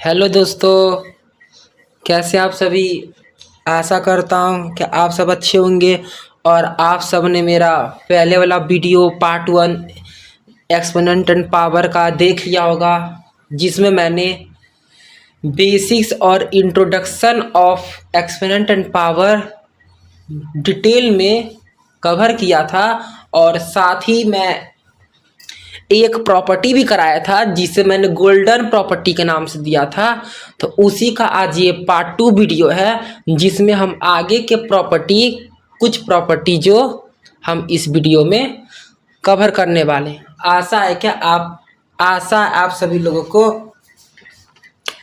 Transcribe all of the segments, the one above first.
Hello दोस्तों, कैसे आप सभी। आशा करता हूँ कि आप सब अच्छे होंगे। और आप सब ने मेरा पहले वाला video part 1 exponent and power का देख लिया होगा, जिसमें मैंने बेसिक्स और introduction of exponent and power detail में कवर किया था। और साथ ही मैं एक प्रॉपर्टी भी कराया था, जिसे मैंने गोल्डन प्रॉपर्टी के नाम से दिया था। तो उसी का आज ये पार्ट 2 वीडियो है, जिसमें हम आगे के कुछ प्रॉपर्टी जो हम इस वीडियो में कवर करने वाले हैं। आशा है आप सभी लोगों को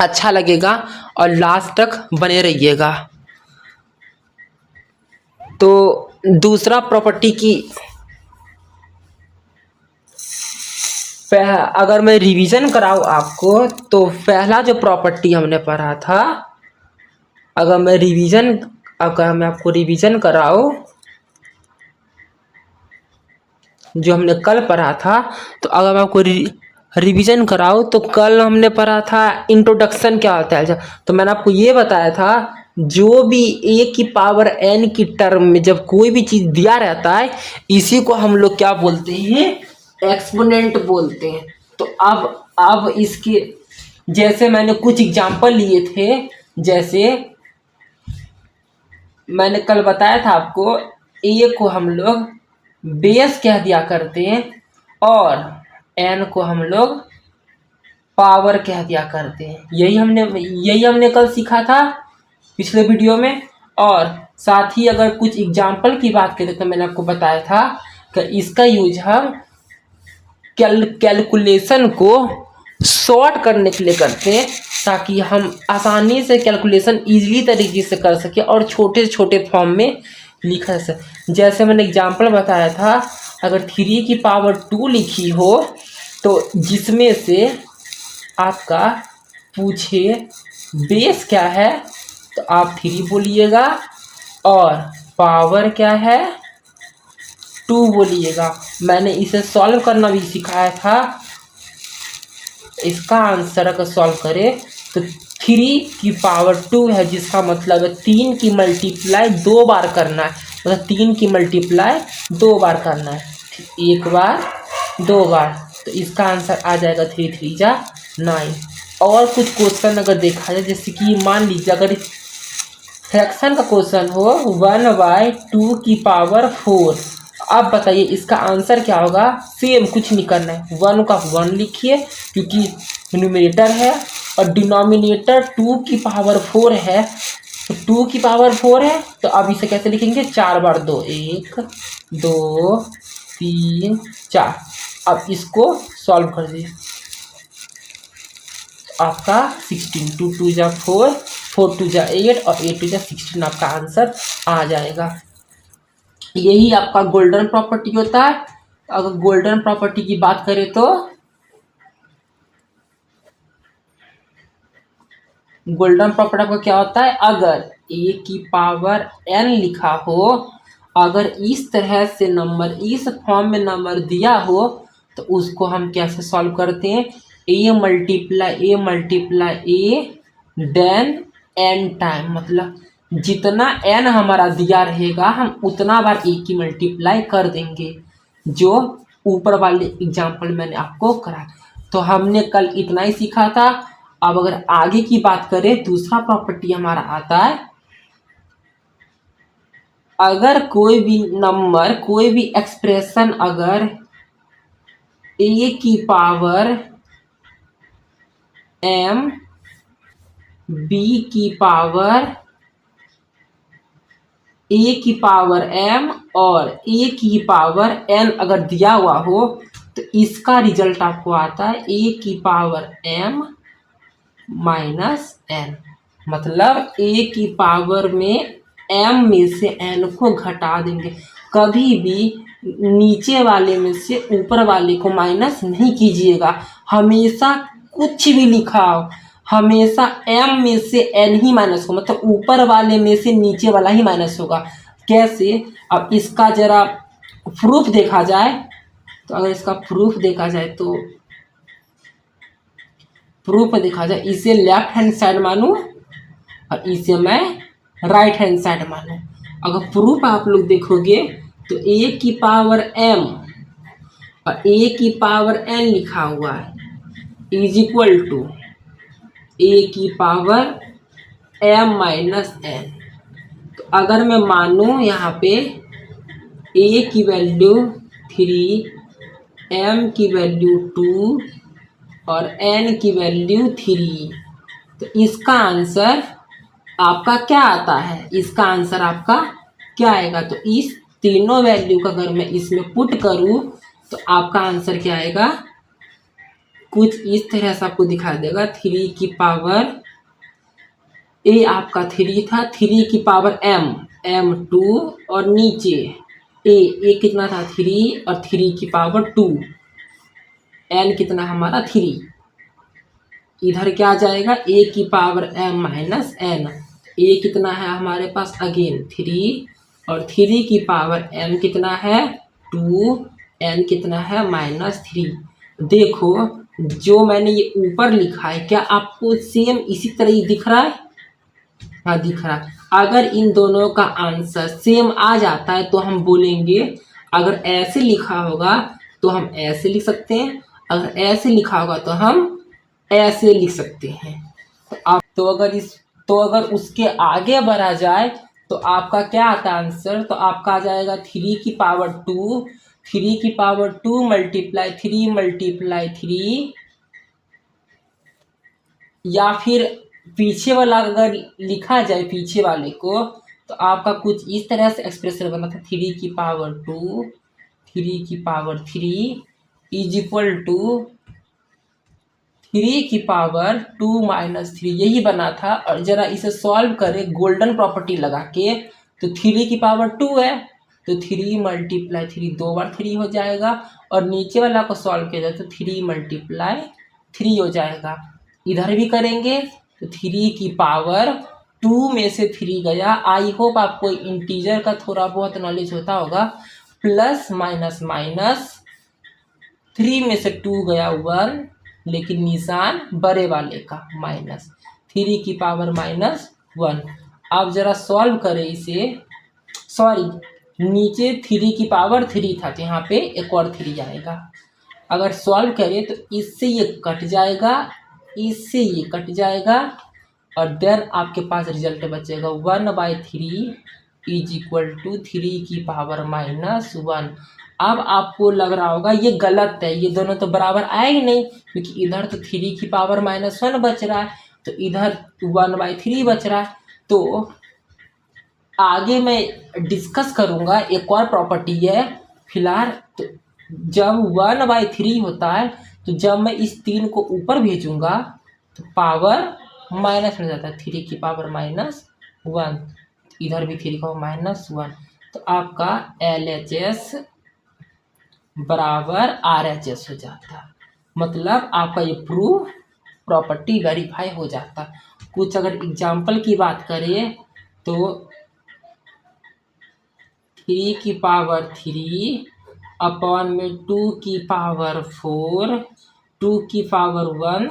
अच्छा लगेगा और लास्ट तक बने रहिएगा। तो दूसरा प्रॉपर्टी की अगर मैं रिवीजन कराऊँ आपको, तो पहला जो प्रॉपर्टी हमने पढ़ा था, अगर मैं आपको रिवीजन कराऊँ जो हमने कल पढ़ा था, तो अगर मैं आपको रिवीजन कराऊँ तो कल हमने पढ़ा था इंट्रोडक्शन क्या होता है। तो मैंने आपको ये बताया था, जो भी ए की पावर एन की टर्म में जब कोई भी चीज़ दिया रहता है, इसी को हम लोग क्या बोलते हैं, एक्सपोनेंट बोलते हैं। तो अब इसके जैसे मैंने कुछ एग्जांपल लिए थे, जैसे मैंने कल बताया था आपको, ए को हम लोग बेस कह दिया करते हैं और एन को हम लोग पावर कह दिया करते हैं। यही हमने कल सीखा था पिछले वीडियो में। और साथ ही अगर कुछ एग्जांपल की बात करें तो मैंने आपको बताया था कि इसका यूज हम कैलकुलेशन को शॉर्ट करने के लिए करते हैं, ताकि हम आसानी से कैलकुलेशन इजीली तरीके से कर सके और छोटे छोटे फॉर्म में लिखा जा सके। जैसे मैंने एग्जांपल बताया था, अगर 3 की पावर 2 लिखी हो, तो जिसमें से आपका पूछे बेस क्या है, तो आप 3 बोलिएगा और पावर क्या है 2 बोलिएगा। मैंने इसे सॉल्व करना भी सिखाया था। इसका आंसर अगर सॉल्व करें तो 3 की पावर 2 है, जिसका मतलब है 3 की मल्टीप्लाई 2 बार करना है। मतलब 3 की मल्टीप्लाई 2 बार करना है, एक बार 2 बार। तो इसका आंसर आ जाएगा 3 3 जा 9। और कुछ क्वेश्चन अगर देखा जाए, जैसे कि मान लीजिए अगर फ्रैक्शन का क्वेश्चन हो 1/2 की पावर 4, अब बताइए इसका आंसर क्या होगा। सेम कुछ नहीं करना है, 1 का 1 लिखिए क्योंकि न्यूमरेटर है, और डिनोमिनेटर 2 की पावर 4 है। तो 2 की पावर 4 है, तो अब इसे कैसे लिखेंगे, 4 बार 2, 1 2 3 4। अब इसको सॉल्व कर दिए, आपका 16, 2 2 जा 4, 4 2 जा 8 और 8 2 जा 16 आपका आंसर आ जाएगा। यही आपका गोल्डन प्रॉपर्टी होता है। अगर गोल्डन प्रॉपर्टी की बात करें तो गोल्डन प्रॉपर्टी आपका क्या होता है, अगर ए की पावर एन लिखा हो, अगर इस तरह से नंबर इस फॉर्म में नंबर दिया हो, तो उसको हम कैसे सॉल्व करते हैं, A multiply A then N time. मतलब जितना एन हमारा दिया रहेगा, हम उतना बार ए की मल्टीप्लाई कर देंगे, जो ऊपर वाले एग्जाम्पल मैंने आपको करा। तो हमने कल इतना ही सीखा था। अब अगर आगे की बात करें, दूसरा प्रॉपर्टी हमारा आता है, अगर कोई भी नंबर, कोई भी एक्सप्रेशन अगर ए की पावर एम, बी की पावर ए की पावर एम और ए की पावर एन अगर दिया हुआ हो, तो इसका रिजल्ट आपको आता है ए की पावर एम माइनस एन। मतलब ए की पावर में एम में से एन को घटा देंगे। कभी भी नीचे वाले में से ऊपर वाले को माइनस नहीं कीजिएगा। हमेशा कुछ भी लिखा हो, हमेशा एम में से एन ही माइनस हो, मतलब ऊपर वाले में से नीचे वाला ही माइनस होगा। कैसे, अब इसका जरा प्रूफ देखा जाए, तो अगर इसका प्रूफ देखा जाए तो प्रूफ दिखा जाए, इसे लेफ्ट हैंड साइड मानूं और इसे मैं राइट हैंड साइड मानूं। अगर प्रूफ आप लोग देखोगे तो ए की पावर m और ए की पावर n लिखा हुआ है इज इक्वल टू ए की पावर m माइनस n। तो अगर मैं मानूं यहाँ पे a की वैल्यू 3, m की वैल्यू 2 और n की वैल्यू 3, तो इसका आंसर आपका क्या आता है? इसका आंसर आपका क्या आएगा? तो इस तीनों वैल्यू का अगर मैं इसमें पुट करूं तो आपका आंसर क्या आएगा? कुछ इस तरह से आपको दिखा देगा। 3 की पावर ए आपका 3 था, 3 की पावर m 2 और नीचे ए कितना था 3 और 3 की पावर 2, n कितना हमारा 3। इधर क्या आ जाएगा? ए की पावर m माइनस n। ए कितना है हमारे पास? अगेन 3 और 3 की पावर m कितना है 2, n कितना है -3। देखो जो मैंने ये ऊपर लिखा है क्या आपको सेम इसी तरह ही दिख रहा है? हाँ दिख रहा है। अगर इन दोनों का आंसर सेम आ जाता है तो हम बोलेंगे, अगर ऐसे लिखा होगा तो हम ऐसे लिख सकते हैं, अगर ऐसे लिखा होगा तो हम ऐसे लिख सकते हैं। तो अगर उसके आगे बढ़ा जाए तो आपका क्या आता है आंसर? तो आपका आ जाएगा 3 की पावर 2, 3 की पावर 2 मल्टीप्लाई 3 मल्टीप्लाई 3, या फिर पीछे वाला अगर लिखा जाए पीछे वाले को तो आपका कुछ इस तरह से एक्सप्रेशन बना था। 3 की पावर 2, 3 की पावर 3 इज इक्वल टू 3 की पावर 2 माइनस 3, यही बना था। और जरा इसे सॉल्व करें गोल्डन प्रॉपर्टी लगा के, तो 3 की पावर 2 है तो 3 मल्टीप्लाई 3 2 बार 3 हो जाएगा, और नीचे वाला को सॉल्व किया जाए तो 3 मल्टीप्लाई 3 हो जाएगा। इधर भी करेंगे तो 3 की पावर 2 में से 3 गया। आई होप आपको इंटीजर का थोड़ा बहुत नॉलेज होता होगा। प्लस माइनस माइनस, 3 में से 2 गया 1, लेकिन निशान बड़े वाले का माइनस, 3 की पावर -1। अब जरा सॉल्व करें इसे, सॉरी नीचे 3 की पावर 3 था तो यहाँ पे एक और 3 आएगा। अगर सॉल्व करें तो इससे ये कट जाएगा, इससे ये कट जाएगा, और देन आपके पास रिजल्ट बचेगा 1/3 इज इक्वल टू 3 की पावर -1। अब आपको लग रहा होगा ये गलत है, ये दोनों तो बराबर आएगी नहीं, क्योंकि इधर तो 3 की पावर -1 बच रहा है तो इधर 1/3 बच रहा है। तो आगे मैं डिस्कस करूँगा, एक और प्रॉपर्टी है। फिलहाल तो जब 1/3 होता है तो जब मैं इस 3 को ऊपर भेजूँगा तो पावर माइनस में जाता है, 3 की पावर -1, इधर भी 3 का -1, तो आपका LHS बराबर RHS हो जाता। मतलब आपका ये प्रूफ प्रॉपर्टी वेरीफाई हो जाता। कुछ अगर एग्जाम्पल की बात करें तो 3 की पावर 3 अपॉन में 2 की पावर 4, 2 की पावर 1,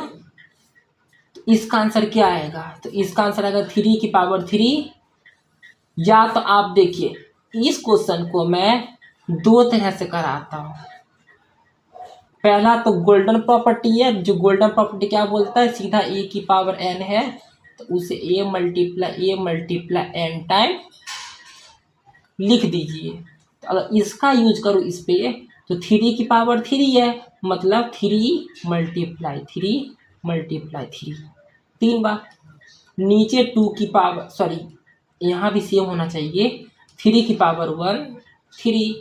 तो इसका आंसर क्या आएगा? तो इसका आंसर आएगा 3 की पावर 3। या तो आप देखिए इस क्वेश्चन को मैं 2 तरह से कराता हूँ। पहला तो गोल्डन प्रॉपर्टी है, जो गोल्डन प्रॉपर्टी क्या बोलता है, सीधा a की पावर n है तो उसे a मल्टीप्लाई n टाइम लिख दीजिए। तो अगर इसका यूज करूँ इस पे तो 3 की पावर 3 है, मतलब 3 मल्टीप्लाई 3 3 बार। नीचे 2 की पावर, सॉरी यहाँ भी सेम होना चाहिए, 3 की पावर 1 3।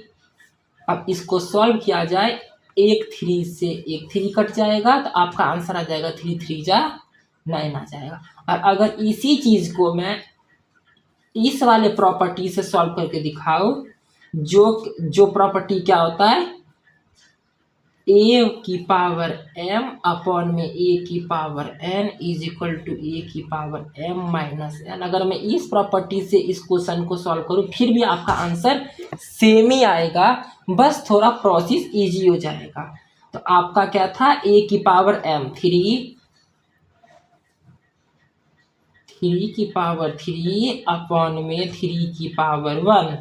अब इसको सॉल्व किया जाए, एक 3 से एक 3 कट जाएगा तो आपका आंसर आ जाएगा 3 3 जा 9 आ जाएगा। और अगर इसी चीज़ को मैं इस वाले प्रॉपर्टी से सॉल्व करके दिखाओ, जो प्रॉपर्टी क्या होता है, a की पावर m अपॉन में a की power n is equal to a की पावर m माइनस n। अगर मैं इस प्रॉपर्टी से इस क्वेश्चन को सॉल्व करूँ फिर भी आपका आंसर सेम ही आएगा, बस थोड़ा प्रोसेस इजी हो जाएगा। तो आपका क्या था, a की पावर m 3 3 की पावर 3 अपॉन में 3 की पावर 1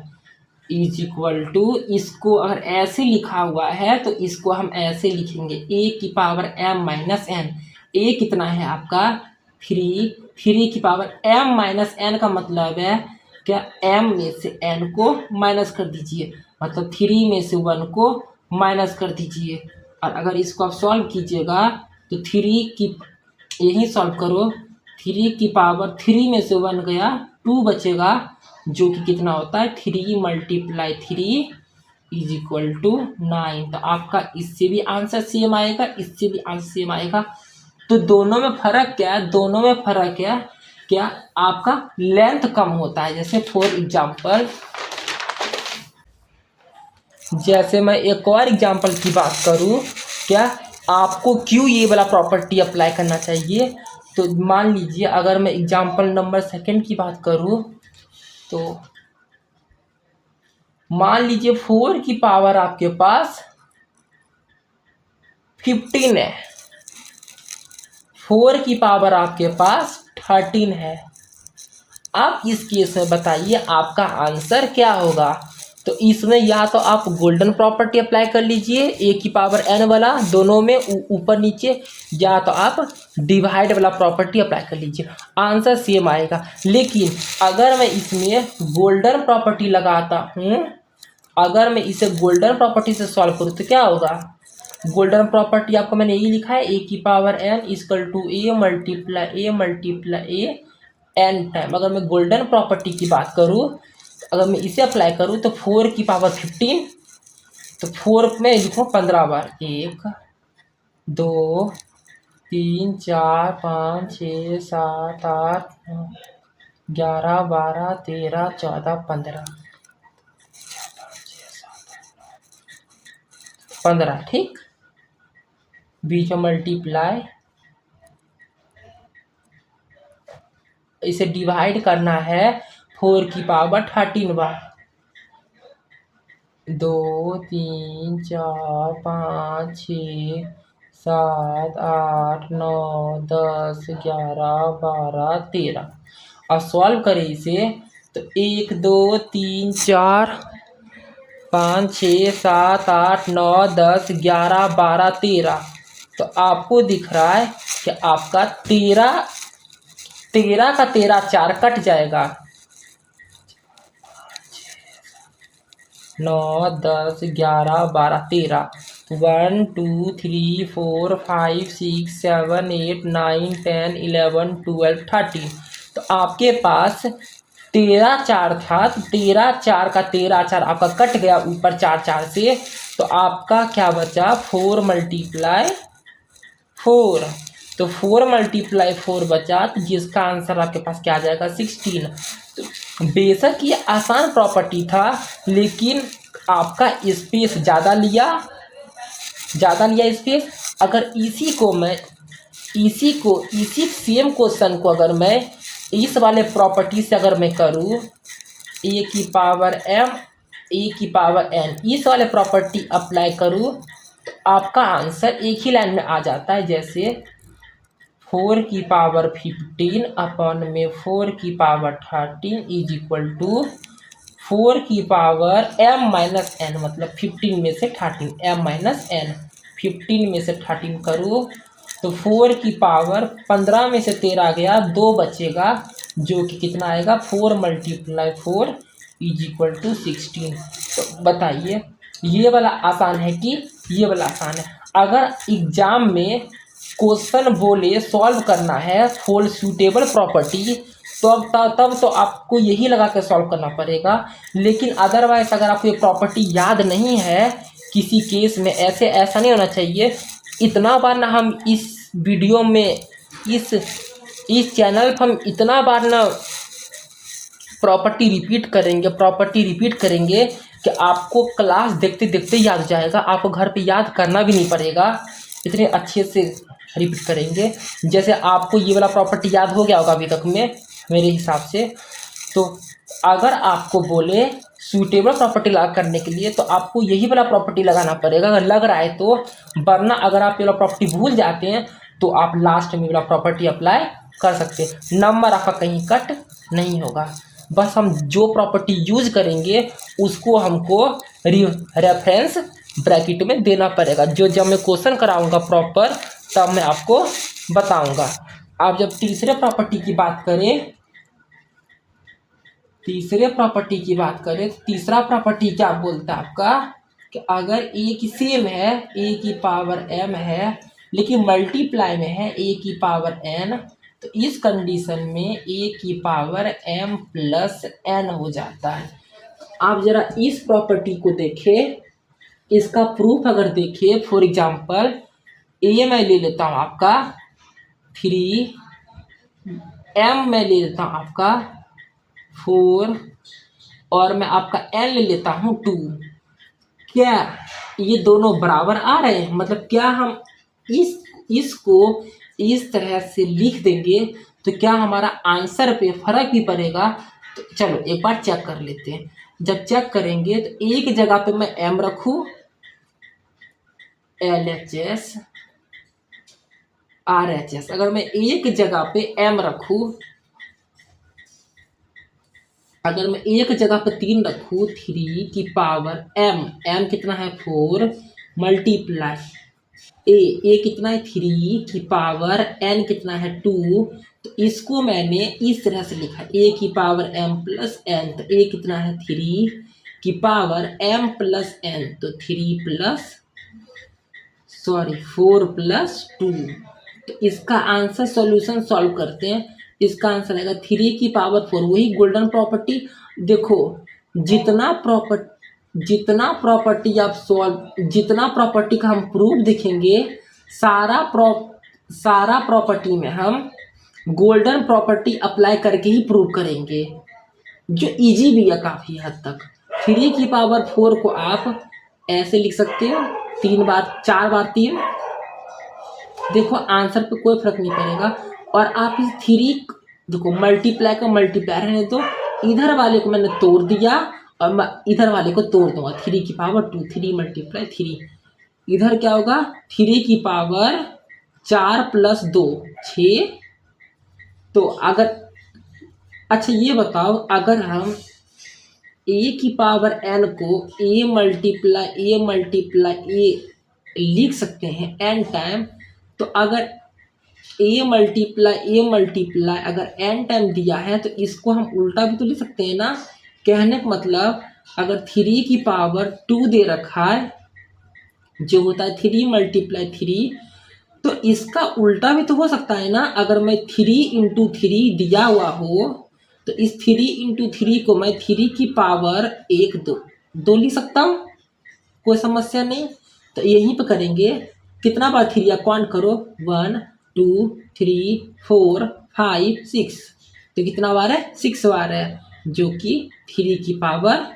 इज इक्वल टू, इसको अगर ऐसे लिखा हुआ है तो इसको हम ऐसे लिखेंगे a की power m minus n. a कितना है आपका 3, 3 की पावर m माइनस एन का मतलब है क्या, m में से n को माइनस कर दीजिए, मतलब 3 में से 1 को माइनस कर दीजिए। और अगर इसको आप सॉल्व कीजिएगा तो 3 की, यही सॉल्व करो, 3 की पावर 3 में से 1 गया 2 बचेगा, जो कि कितना होता है 3 मल्टीप्लाई 3 इज इक्वल टू 9। तो आपका इससे भी आंसर सेम आएगा, इससे भी आंसर सेम आएगा। तो दोनों में फर्क क्या है, दोनों में फर्क है क्या, आपका लेंथ कम होता है। जैसे फॉर एग्जांपल, जैसे मैं एक और एग्जांपल की बात करूं, क्या आपको क्यों ये वाला प्रॉपर्टी अप्लाई करना चाहिए। तो मान लीजिए अगर मैं एग्जांपल नंबर 2 की बात करूं, तो मान लीजिए 4 की पावर आपके पास 15 है, 4 की पावर आपके पास 13 है। अब इस केस में बताइए आपका आंसर क्या होगा। तो इसमें या तो आप गोल्डन प्रॉपर्टी अप्लाई कर लीजिए a की पावर n वाला, दोनों में ऊपर नीचे, या तो आप डिवाइड वाला प्रॉपर्टी अप्लाई कर लीजिए, आंसर सेम आएगा। लेकिन अगर मैं इसमें गोल्डन प्रॉपर्टी लगाता हूँ, अगर मैं इसे गोल्डन प्रॉपर्टी से सॉल्व करूँ तो क्या होगा। गोल्डन प्रॉपर्टी आपको मैंने यही लिखा है, a की power n equal to a multiply a n time. अगर मैं गोल्डन प्रॉपर्टी की बात करूँ, अगर मैं इसे अप्लाई करूँ तो 4 की पावर 15, तो 4 में लिखूँ 15 बार, 1 2 3 4 5 6 7 8 9 11 12 13 14 15 15, ठीक। बीच में मल्टीप्लाई, इसे डिवाइड करना है 4 की पावर 13 बार, 2 3 4 5 6 7 8 9 10 11 12 13। और सॉल्व करें इसे तो 1 2 3 4 5 6 7 8 9 10 11 12 13। तो आपको दिख रहा है कि आपका 13 का 13 4 कट जाएगा, 9 10 11 12 13, 1 2 3 4 5 6 7 8 9 10 11 12 13। तो आपके पास 13 4 था, तो 13 4 का 13 4 आपका कट गया ऊपर 4 4 से, तो आपका क्या बचा 4 मल्टीप्लाई 4। तो 4 मल्टीप्लाई 4 बचा, तो जिसका आंसर आपके पास क्या आ जाएगा 16। तो बेशक ये आसान प्रॉपर्टी था, लेकिन आपका स्पेस ज़्यादा लिया स्पेस। अगर इसी सेम क्वेश्चन को अगर मैं इस वाले प्रॉपर्टी से अगर मैं करूँ, a की पावर m a की पावर n, इस वाले प्रॉपर्टी अप्लाई करूँ, तो आपका आंसर एक ही लाइन में आ जाता है। जैसे 4 की पावर 15 अपॉन में 4 की पावर 13 इज इक्वल टू 4 की पावर m माइनस एन, मतलब 15 में से 13, m माइनस एन, 15 में से 13 करूँ तो 4 की पावर 15 में से 13 गया, 2 बचेगा, जो कि कितना आएगा 4 मल्टीप्लाई 4 इज इक्वल टू 16। तो बताइए ये वाला आसान है कि ये वाला आसान है। अगर एग्जाम में क्वेश्चन बोले सॉल्व करना है फॉर सूटेबल प्रॉपर्टी, तो तब तो आपको यही लगा के सॉल्व करना पड़ेगा। लेकिन अदरवाइज अगर आपको ये प्रॉपर्टी याद नहीं है किसी केस में, ऐसा नहीं होना चाहिए। इतना बार ना हम इस वीडियो में इस चैनल पर हम इतना बार ना प्रॉपर्टी रिपीट करेंगे कि आपको क्लास देखते देखते याद हो जाएगा, आपको घर पे याद करना भी नहीं पड़ेगा, इतने अच्छे से रिपीट करेंगे। जैसे आपको ये वाला प्रॉपर्टी याद हो गया होगा अभी तक में मेरे हिसाब से। तो अगर आपको बोले सूटेबल प्रॉपर्टी लगा करने के लिए, तो आपको यही वाला प्रॉपर्टी लगाना पड़ेगा अगर लग रहा है तो, वरना अगर आप ये वाला प्रॉपर्टी भूल जाते हैं तो आप लास्ट में वाला प्रॉपर्टी अप्लाई कर सकते हैं। नंबर आपका कहीं कट नहीं होगा। बस हम जो प्रॉपर्टी यूज करेंगे उसको हमको रेफरेंस ब्रैकेट में देना पड़ेगा। जब मैं क्वेश्चन कराऊंगा प्रॉपर तब मैं आपको बताऊंगा। आप जब तीसरे प्रॉपर्टी की बात करें, तीसरा प्रॉपर्टी क्या बोलता है आपका कि अगर ए की सेम है, ए की पावर m है, लेकिन मल्टीप्लाई में है ए की पावर n, तो इस कंडीशन में ए की पावर m प्लस n हो जाता है। आप जरा इस प्रॉपर्टी को देखें, इसका प्रूफ अगर देखें, फॉर एग्जांपल ए मैं ले लेता हूँ आपका 3, m मैं ले लेता हूँ आपका 4 और मैं आपका n ले लेता हूँ 2। क्या ये दोनों बराबर आ रहे हैं? मतलब क्या हम इसको इस तरह से लिख देंगे तो क्या हमारा आंसर पे फर्क भी पड़ेगा? तो चलो एक बार चेक कर लेते हैं। जब चेक करेंगे तो एक जगह पे मैं m रखूँ, LHS RHS, अगर मैं एक जगह पे m रखूँ, अगर मैं एक जगह पे 3 रखूँ, 3 की पावर m कितना है 4 मल्टीप्लाई ए कितना है 3 की पावर n कितना है 2, तो इसको मैंने इस तरह से लिखा a की पावर m प्लस n, तो a कितना है 3 की पावर m प्लस n, तो 4 प्लस 2। तो इसका आंसर सॉल्यूशन सॉल्व करते हैं। इसका आंसर आएगा 3 की पावर 4। वही गोल्डन प्रॉपर्टी। देखो जितना प्रॉपर्टी आप सॉल्व, जितना प्रॉपर्टी का हम प्रूफ देखेंगे, सारा प्रॉपर्टी में हम गोल्डन प्रॉपर्टी अप्लाई करके ही प्रूव करेंगे, जो इजी भी है काफ़ी हद तक। 3 की पावर 4 को आप ऐसे लिख सकते हो 4 बार 3, देखो आंसर पे कोई फर्क नहीं पड़ेगा। और आप इस 3 देखो मल्टीप्लाई का मल्टीप्लाई रहने दो, इधर वाले को मैंने तोड़ दिया और मैं इधर वाले को तोड़ दूंगा। 3 की पावर 2, 3 मल्टीप्लाई 3, इधर क्या होगा 3 की पावर 4 प्लस 2 6। तो अगर अच्छा ये बताओ, अगर हम a की पावर n को a मल्टीप्लाई a लिख सकते हैं n टाइम, तो अगर a मल्टीप्लाई अगर n टाइम दिया है तो इसको हम उल्टा भी तो लिख सकते हैं ना। कहने का मतलब अगर 3 की पावर 2 दे रखा है जो होता है 3 मल्टीप्लाई 3, तो इसका उल्टा भी तो हो सकता है ना। अगर मैं 3 इंटू 3 दिया हुआ हो तो इस 3 इंटू 3 को मैं 3 की पावर 1 2 लिख सकता हूँ, कोई समस्या नहीं। तो यहीं पे करेंगे, कितना बार 3 या काउंट करो 1 2 3 4 5 6, तो कितना बार है 6 बार है, जो कि 3 की पावर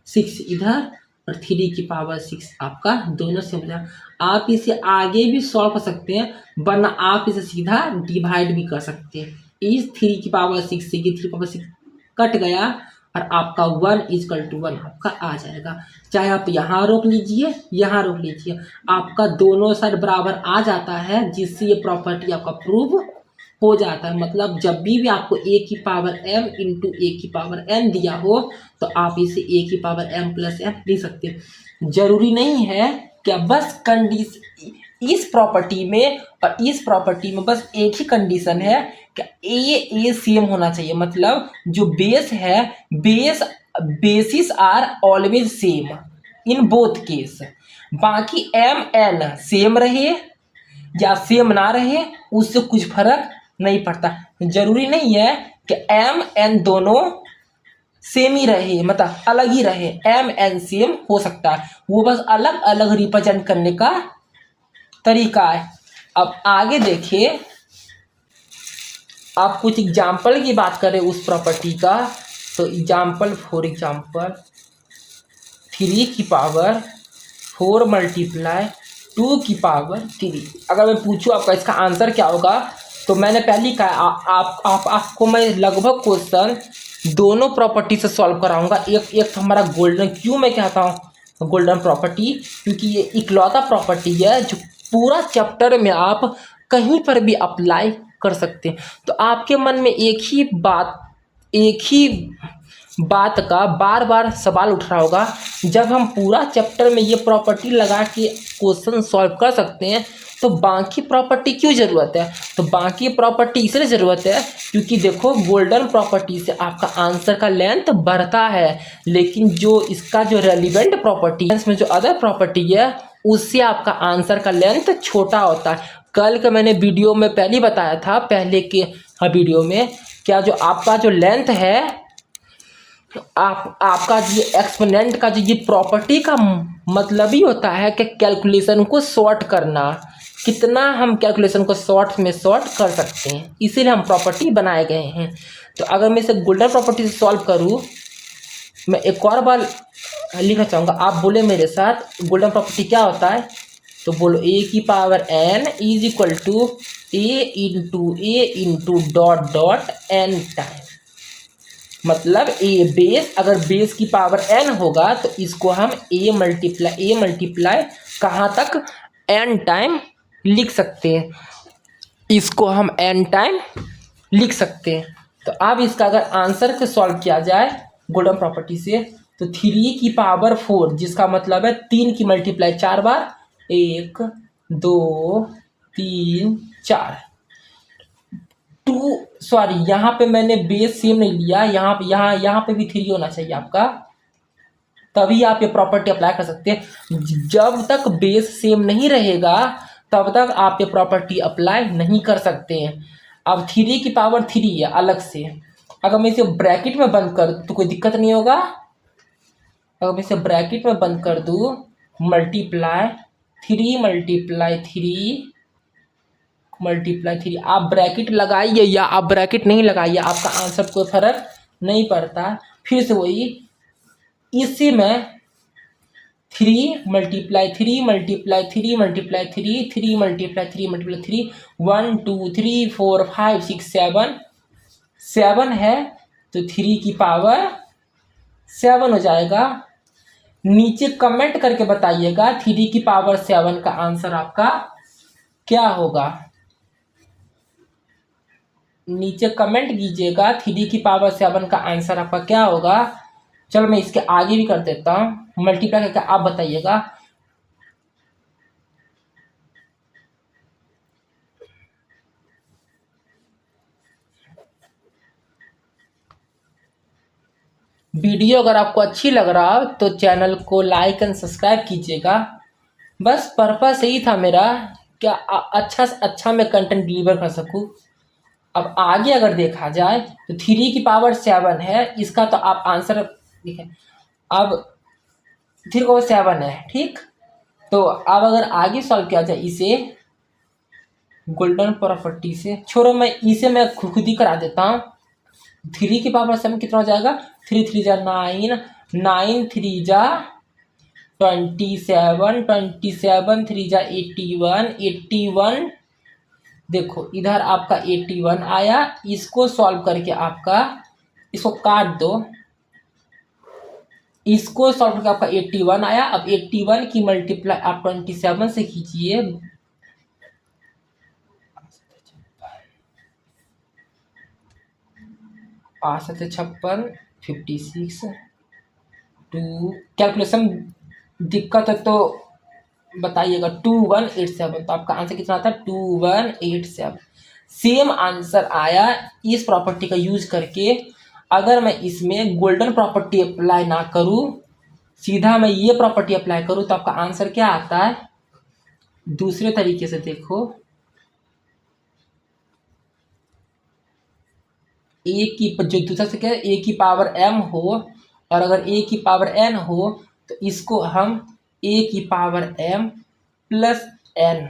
6 इधर और 3 की पावर 6 आपका दोनों से मिला। आप इसे आगे भी सॉल्व कर सकते हैं, वरना आप इसे सीधा डिवाइड भी कर सकते हैं। इस 3 की पावर 6 से 3 की पावर 6 कट गया और आपका 1 = 1 आपका आ जाएगा। चाहे आप यहाँ रोक लीजिए, यहाँ रोक लीजिए, आपका दोनों साइड बराबर आ जाता है, जिससे ये प्रॉपर्टी आपका प्रूव हो जाता है। मतलब जब भी आपको a की पावर m इंटू a की पावर n दिया हो तो आप इसे a की पावर m प्लस n लिख सकते हैं। जरूरी नहीं है कि बस कंडीशन इस प्रॉपर्टी में और इस प्रॉपर्टी में बस एक ही कंडीशन है कि a सेम होना चाहिए। मतलब जो बेस है, basis are always same in both case. बाकी m n सेम रहे या सेम ना रहे उससे कुछ फर्क नहीं पड़ता। जरूरी नहीं है कि m n दोनों सेम ही रहे, मतलब अलग ही रहे, m n सेम हो सकता है, वो बस अलग अलग रिप्रेजेंट करने का तरीका है। अब आगे देखिए, आप कुछ एग्जाम्पल की बात करें उस प्रॉपर्टी का, तो एग्जाम्पल फॉर एग्जाम्पल 3 की पावर 4 मल्टीप्लाई 2 की पावर 3। अगर मैं पूछूं आपका इसका आंसर क्या होगा, तो मैंने पहले कहा आपको मैं लगभग क्वेश्चन दोनों प्रॉपर्टी से सॉल्व कराऊंगा। एक तो हमारा गोल्डन, क्यों मैं कहता हूँ गोल्डन प्रॉपर्टी, क्योंकि ये इकलौता प्रॉपर्टी है जो पूरा चैप्टर में आप कहीं पर भी अप्लाई कर सकते हैं। तो आपके मन में एक ही बात का बार बार सवाल उठ रहा होगा, जब हम पूरा चैप्टर में ये प्रॉपर्टी लगा के क्वेश्चन सॉल्व कर सकते हैं तो बाकी प्रॉपर्टी क्यों ज़रूरत है। तो बाकी प्रॉपर्टी इसलिए ज़रूरत है क्योंकि देखो गोल्डन प्रॉपर्टी से आपका आंसर का लेंथ बढ़ता है, लेकिन जो इसका जो रेलिवेंट प्रॉपर्टी है इसमें जो अदर प्रॉपर्टी है उससे आपका आंसर का लेंथ छोटा होता है। कल का मैंने वीडियो में पहले ही बताया था, पहले के वीडियो में, क्या जो आपका जो लेंथ है आपका ये एक्सपोनेंट का जो ये प्रॉपर्टी का मतलब ही होता है कि कैलकुलेशन को शॉर्ट करना, कितना हम कैलकुलेशन को शॉर्ट में शॉर्ट कर सकते हैं, इसीलिए हम प्रॉपर्टी बनाए गए हैं। तो अगर मैं इसे गोल्डन प्रॉपर्टी से सॉल्व करूँ, मैं एक और बार लिखना चाहूँगा, आप बोले मेरे साथ गोल्डन प्रॉपर्टी क्या होता है। तो बोलो a की power n is equal to a into dot dot n time, मतलब a बेस, अगर बेस की पावर n होगा तो इसको हम a मल्टीप्लाई कहाँ तक n टाइम लिख सकते हैं, इसको हम n टाइम लिख सकते हैं। तो अब इसका अगर आंसर को सॉल्व किया जाए गोल्डन प्रॉपर्टी से तो 3 की पावर 4, जिसका मतलब है 3 की मल्टीप्लाई 4 बार, 1 2 3 4 2, सॉरी यहाँ पे मैंने बेस सेम नहीं लिया, यहाँ पे भी 3 होना चाहिए आपका, तभी आप ये प्रॉपर्टी अप्लाई कर सकते हैं। जब तक बेस सेम नहीं रहेगा तब तक आप ये प्रॉपर्टी अप्लाई नहीं कर सकते हैं। अब 3 की पावर 3 है अलग से, अगर मैं इसे ब्रैकेट में बंद कर तो कोई दिक्कत नहीं होगा। अगर मैं इसे ब्रैकेट में बंद कर दूँ, मल्टीप्लाई 3 आप ब्रैकेट लगाइए या आप ब्रैकेट नहीं लगाइए, आपका आंसर कोई फर्क नहीं पड़ता। फिर से वही, इसी में 3 multiply 3 multiply 3 multiply 3 3 multiply 3 multiply 3 1 2 3 4 5 6 7 है, तो 3 की पावर 7 हो जाएगा। नीचे कमेंट करके बताइएगा 3 की पावर 7 का आंसर आपका क्या होगा, नीचे कमेंट कीजिएगा 3 की पावर 7 का आंसर आपका क्या होगा। चलो मैं इसके आगे भी कर देता हूँ, मल्टीप्लाई करके आप बताइएगा। वीडियो अगर आपको अच्छी लग रहा हो तो चैनल को लाइक एंड सब्सक्राइब कीजिएगा। बस पर्पस यही था मेरा, क्या अच्छा से अच्छा मैं कंटेंट डिलीवर कर सकूँ। अब आगे अगर देखा जाए तो 3 की पावर 7 है, इसका तो आप आंसर देखें, अब 3 को 7 है, ठीक। तो अब अगर आगे सॉल्व किया जाए इसे गोल्डन प्रॉपर्टी से, छोड़ो मैं इसे मैं खुद ही करा देता हूँ। 3 की पावर 7 कितना हो जाएगा, 3 3 जा 9, 9 3 जा 27, 27 3 जा 81, 81 देखो इधर आपका 81 आया, इसको सॉल्व करके आपका इसको काट दो, इसको सॉल्व करके आपका 81 आया। अब 81 की मल्टीप्लाई आप 27 से कीजिए, 56 56 टू कैलकुलेशन दिक्कत है तो बताइएगा, 2187, तो आपका आंसर कितना आता है 2187। सेम आंसर आया इस प्रॉपर्टी का यूज करके। अगर मैं इसमें गोल्डन प्रॉपर्टी अप्लाई ना करूं, सीधा मैं ये प्रॉपर्टी अप्लाई करूं, तो आपका आंसर क्या आता है, दूसरे तरीके से देखो, ए की जो दूसरा से क्या है, ए की पावर m हो और अगर ए की पावर n हो तो इसको हम ए की पावर m प्लस n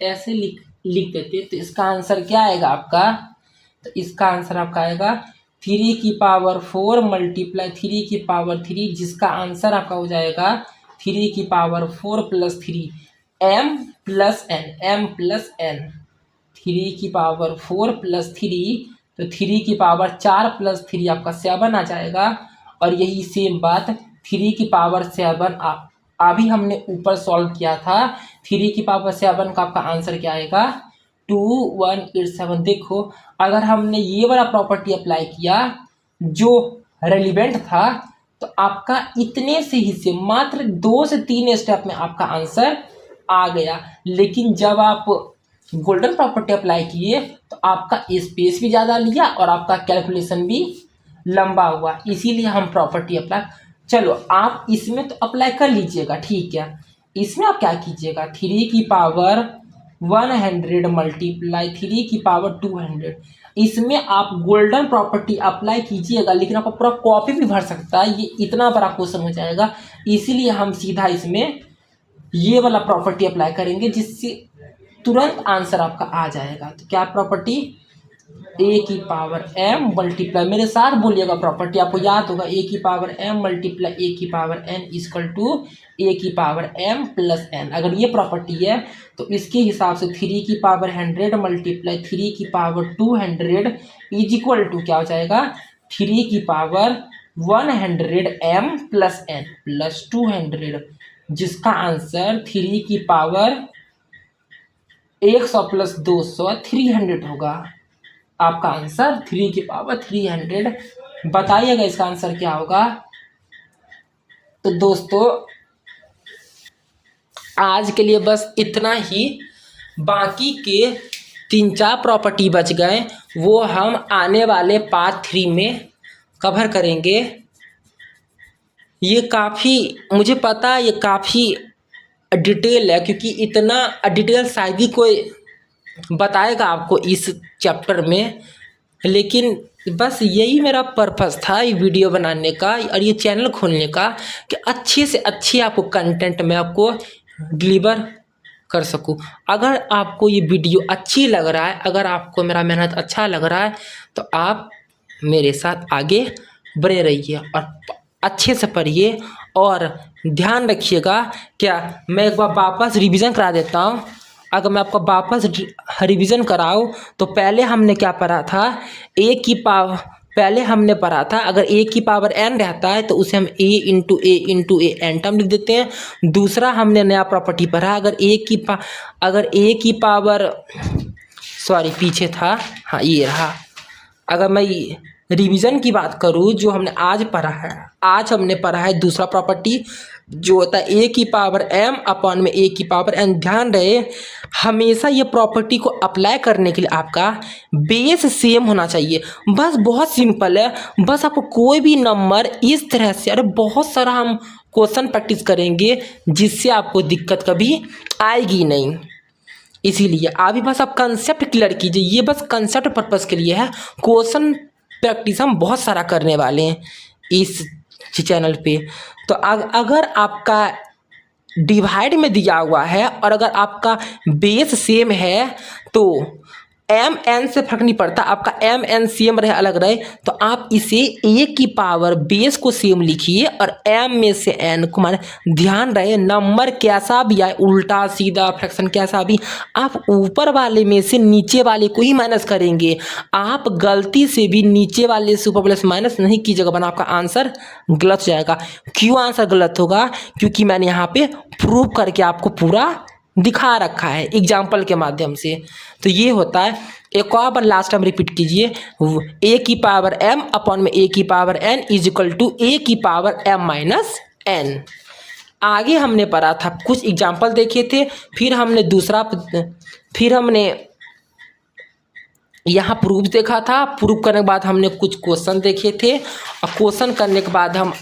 ऐसे लिख देते। तो इसका आंसर क्या आएगा आपका, तो इसका आंसर आपका आएगा 3 की पावर 4 मल्टीप्लाई 3 की पावर 3, जिसका आंसर आपका हो जाएगा 3 की power 4 plus 3 m plus n 3 की पावर 4 प्लस 3, तो 3 की पावर 4 प्लस 3 आपका 7 आ जाएगा। और यही सेम बात 3 की पावर 7 अभी हमने ऊपर सॉल्व किया था, 3 की पावर 7 का आपका आंसर क्या आएगा 2187। देखो अगर हमने ये वाला प्रॉपर्टी अप्लाई किया जो रेलिवेंट था तो आपका इतने से हिस्से मात्र 2 से 3 स्टेप में आपका आंसर आ गया। लेकिन जब आप गोल्डन प्रॉपर्टी अप्लाई किए तो आपका स्पेस भी ज़्यादा लिया और आपका कैलकुलेशन भी लंबा हुआ, इसीलिए हम प्रॉपर्टी अप्लाई। चलो आप इसमें तो अप्लाई कर लीजिएगा, ठीक है। इसमें आप क्या कीजिएगा, 3 की पावर 100 मल्टीप्लाई 3 की पावर 200, इसमें आप गोल्डन प्रॉपर्टी अप्लाई कीजिएगा। लेकिन आपका पूरा कॉपी भी भर सकता है, ये इतना बड़ा क्वेश्चन हो जाएगा, इसीलिए हम सीधा इसमें ये वाला प्रॉपर्टी अप्लाई करेंगे जिससे तुरंत आंसर आपका आ जाएगा। तो क्या प्रॉपर्टी, ए की पावर m मल्टीप्लाई, मेरे साथ बोलिएगा प्रॉपर्टी, आपको याद होगा, ए की पावर m मल्टीप्लाई ए की power n equal to A की पावर m प्लस n। अगर ये प्रॉपर्टी है तो इसके हिसाब से 3 की पावर 100 मल्टीप्लाई 3 की पावर 200 इज इक्वल टू क्या हो जाएगा, 3 की power 100 m plus n plus 200, जिसका आंसर 3 की पावर 100 प्लस 200 300 होगा। आपका आंसर 3 की पावर 300। बताइएगा इसका आंसर क्या होगा। तो दोस्तों आज के लिए बस इतना ही, बाकी के 3-4 प्रॉपर्टी बच गए वो हम आने वाले पार्ट 3 में कवर करेंगे। ये काफ़ी, मुझे पता है ये काफ़ी डिटेल है, क्योंकि इतना डिटेल शायद ही कोई बताएगा आपको इस चैप्टर में। लेकिन बस यही मेरा पर्पस था ये वीडियो बनाने का और ये चैनल खोलने का, कि अच्छे से अच्छे आपको कंटेंट मैं आपको डिलीवर कर सकूं। अगर आपको ये वीडियो अच्छी लग रहा है, अगर आपको मेरा मेहनत अच्छा लग रहा है, तो आप मेरे साथ आगे बने रहिए और अच्छे से पढ़िए। और ध्यान रखिएगा, क्या मैं एक बार वापस रिवीजन करा देता हूँ। अगर मैं आपको वापस रिवीजन कराऊँ तो पहले हमने क्या पढ़ा था, पहले हमने पढ़ा था अगर ए की पावर n रहता है तो उसे हम a into a n term लिख देते हैं। दूसरा हमने नया प्रॉपर्टी पढ़ा, अगर ए की पावर सॉरी पीछे था, हाँ ये रहा। अगर मैं रिवीजन की बात करूँ जो हमने आज पढ़ा है, आज हमने पढ़ा है दूसरा प्रॉपर्टी जो होता है ए की पावर m अपॉन में ए की पावर n। ध्यान रहे हमेशा ये प्रॉपर्टी को अप्लाई करने के लिए आपका बेस सेम होना चाहिए। बस बहुत सिंपल है, बस आपको कोई भी नंबर इस तरह से, अरे बहुत सारा हम क्वेश्चन प्रैक्टिस करेंगे जिससे आपको दिक्कत कभी आएगी नहीं। इसीलिए अभी बस आप कंसेप्ट क्लियर कीजिए, ये बस कंसेप्ट पर्पस के लिए है। क्वेश्चन प्रैक्टिस हम बहुत सारा करने वाले हैं इस चैनल पे। तो अगर आपका डिवाइड में दिया हुआ है और अगर आपका बेस सेम है तो एम एन से फर्क नहीं पड़ता, आपका एम एन सेम रहे अलग रहे तो आप इसे ए की पावर बेस को सेम लिखिए और एम में से एन को माने। ध्यान रहे नंबर कैसा भी आए, उल्टा सीधा फ्रैक्शन कैसा भी, आप ऊपर वाले में से नीचे वाले को ही माइनस करेंगे। आप गलती से भी नीचे वाले से ऊपर वाले से माइनस नहीं कीजिएगा, वरना आपका आंसर गलत हो जाएगा। क्यों आंसर गलत होगा, क्योंकि मैंने यहाँ पे प्रूव करके आपको पूरा दिखा रखा है एग्जाम्पल के माध्यम से। तो ये होता है, एक और बार लास्ट टाइम रिपीट कीजिए, ए की पावर m अपॉन में ए की power n is equal to A की पावर m माइनस n। आगे हमने पढ़ा था, कुछ एग्जाम्पल देखे थे, फिर हमने यहाँ प्रूफ देखा था। प्रूफ करने के बाद हमने कुछ क्वेश्चन देखे थे और क्वेश्चन करने के बाद हम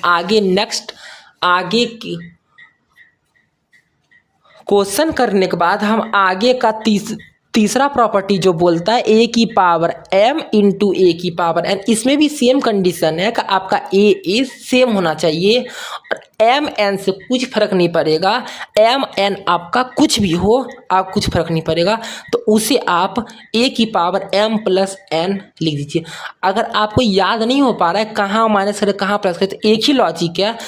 क्वेश्चन करने के बाद हम आगे का तीसरा प्रॉपर्टी जो बोलता है ए की पावर m इंटू ए की पावर n। इसमें भी सेम कंडीशन है कि आपका ए सेम होना चाहिए और m n से कुछ फर्क नहीं पड़ेगा। m n आपका कुछ भी हो, आप कुछ फर्क नहीं पड़ेगा, तो उसे आप a की पावर m प्लस n लिख दीजिए। अगर आपको याद नहीं हो पा रहा है कहाँ माइनस करें कहाँ प्लस करें, तो एक ही लॉजिक है।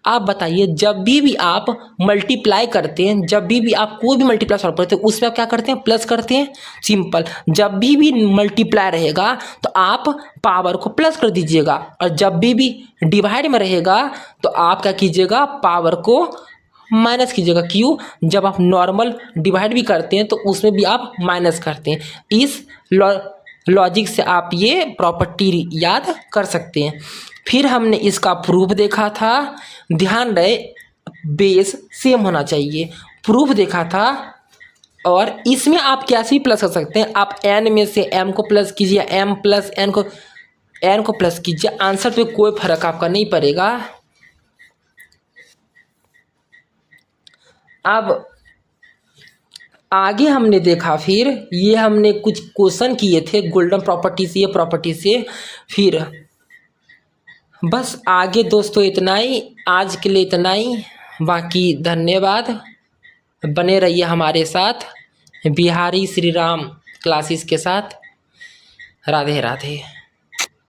आप बताइए, जब भी आप मल्टीप्लाई करते हैं, जब भी आप कोई भी मल्टीप्लाई सॉल्व करते हैं उसमें आप क्या करते हैं, प्लस करते हैं। सिंपल, जब भी मल्टीप्लाई रहेगा तो आप पावर को प्लस कर दीजिएगा और जब भी डिवाइड में रहेगा तो आप क्या कीजिएगा, पावर को माइनस कीजिएगा। क्यों? जब आप नॉर्मल डिवाइड भी करते हैं तो उसमें भी आप माइनस करते हैं। इस लॉजिक से आप ये प्रॉपर्टी याद कर सकते हैं। फिर हमने इसका प्रूफ देखा था, ध्यान रहे बेस सेम होना चाहिए, प्रूफ देखा था। और इसमें आप कैसे भी प्लस कर सकते हैं, आप n में से m को प्लस कीजिए, m प्लस n को प्लस कीजिए, आंसर पे कोई फर्क आपका नहीं पड़ेगा। अब आगे हमने देखा, फिर ये हमने कुछ क्वेश्चन किए थे गोल्डन प्रॉपर्टी से, ये प्रॉपर्टी से। फिर बस आगे दोस्तों इतना ही, आज के लिए इतना ही। बाकी धन्यवाद, बने रहिए हमारे साथ बिहारी श्री राम क्लासेस के साथ। राधे राधे।